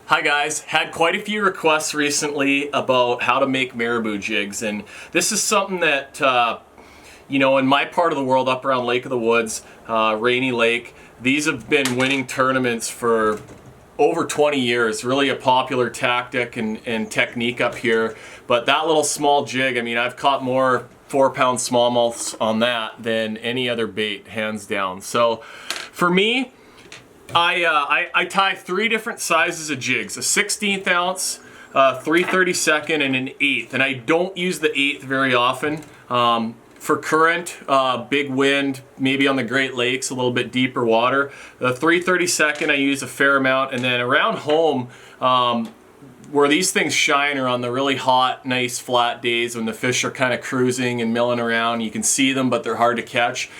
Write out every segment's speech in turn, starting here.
Hi guys, had quite a few requests recently about how to make marabou jigs, and this is something that in my part of the world up around Lake of the Woods, Rainy Lake, these have been winning tournaments for over 20 years. Really a popular tactic and technique up here. But that little small jig, I mean, I've caught more 4-pound smallmouths on that than any other bait, hands down. So for me, I tie 3 different sizes of jigs: a 16th ounce, 3/32, and an 1/8. And I don't use the 1/8 very often. For current, big wind, maybe on the Great Lakes, a little bit deeper water. The 3/32 I use a fair amount, and then around home, where these things shine are on the really hot, nice, flat days when the fish are kind of cruising and milling around. You can see them, but they're hard to catch.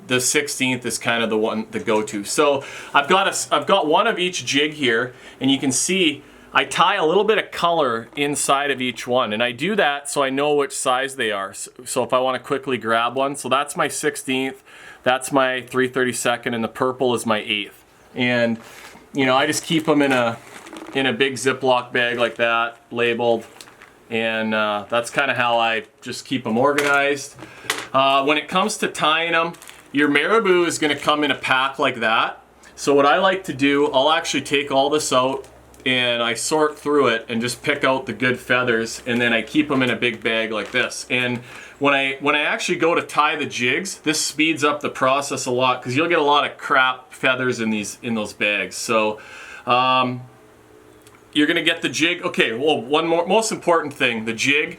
The 16th is kind of the one, the go-to. So I've got one of each jig here, and you can see I tie a little bit of color inside of each one, and I do that so I know which size they are. So if I want to quickly grab one, so that's my 16th, that's my 3/32, and the purple is my 1/8. And I just keep them in a big Ziploc bag like that, labeled, and that's kind of how I just keep them organized. When it comes to tying them, your marabou is going to come in a pack like that. So what I like to do, I'll actually take all this out and I sort through it and just pick out the good feathers, and then I keep them in a big bag like this. And when I actually go to tie the jigs, this speeds up the process a lot because you'll get a lot of crap feathers in those bags. So you're gonna get the jig. Okay, well, one more, most important thing, the jig.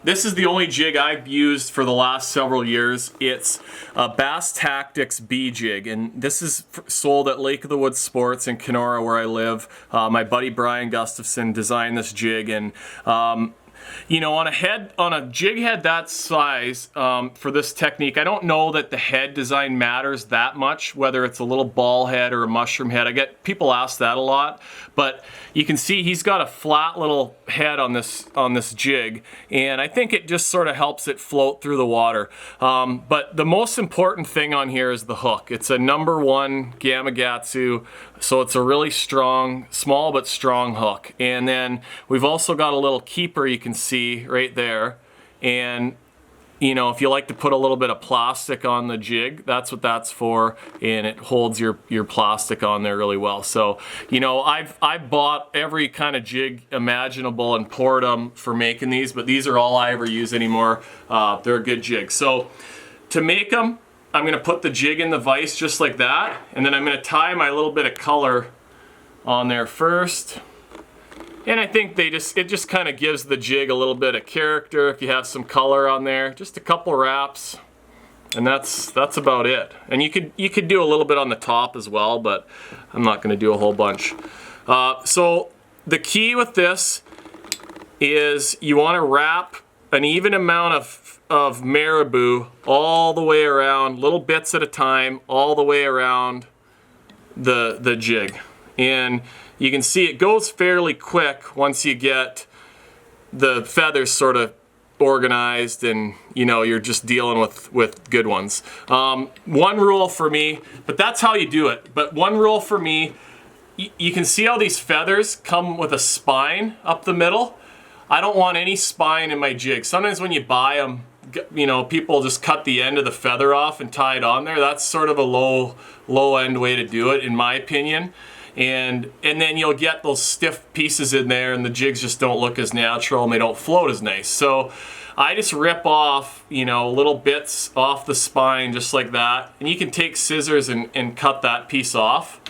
This is the only jig I've used for the last several years. It's a Bass Tactics B-Jig, and this is sold at Lake of the Woods Sports in Kenora, where I live. My buddy Brian Gustafson designed this jig, and on a jig head that size, for this technique, I don't know that the head design matters that much, whether it's a little ball head or a mushroom head. I get people ask that a lot, but you can see he's got a flat little head on this jig, and I think it just sort of helps it float through the water. But the most important thing on here is the hook. It's a #1 Gamakatsu, so it's a really strong, small but strong hook. And then we've also got a little keeper you can see right there, and if you like to put a little bit of plastic on the jig, that's what that's for, and it holds your plastic on there really well. So I've bought every kind of jig imaginable and poured them for making these, but these are all I ever use anymore. They're a good jig. So to make them, I'm gonna put the jig in the vise just like that, and then I'm gonna tie my little bit of color on there first. And I think it just kind of gives the jig a little bit of character if you have some color on there. Just a couple wraps, and that's about it. And you could do a little bit on the top as well, but I'm not going to do a whole bunch. So the key with this is you want to wrap an even amount of marabou all the way around, little bits at a time, all the way around the jig. And you can see it goes fairly quick once you get the feathers sort of organized, and you're just dealing with good ones. One rule for me, but that's how you do it. But one rule for me, you can see how these feathers come with a spine up the middle. I don't want any spine in my jig. Sometimes when you buy them, people just cut the end of the feather off and tie it on there. That's sort of a low end way to do it, in my opinion. And then you'll get those stiff pieces in there, and the jigs just don't look as natural and they don't float as nice. So I just rip off, little bits off the spine just like that. And you can take scissors and cut that piece off.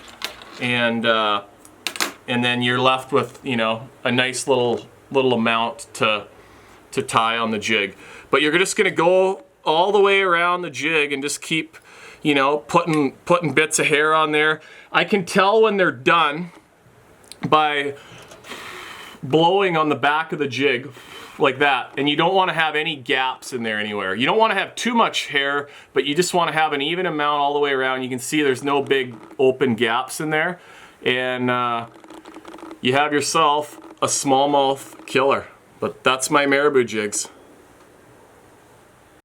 And then you're left with, a nice little amount to tie on the jig. But you're just gonna go all the way around the jig and just keep putting bits of hair on there. I can tell when they're done by blowing on the back of the jig like that. And you don't want to have any gaps in there anywhere. You don't want to have too much hair, but you just want to have an even amount all the way around. You can see there's no big open gaps in there. And you have yourself a smallmouth killer. But that's my marabou jigs.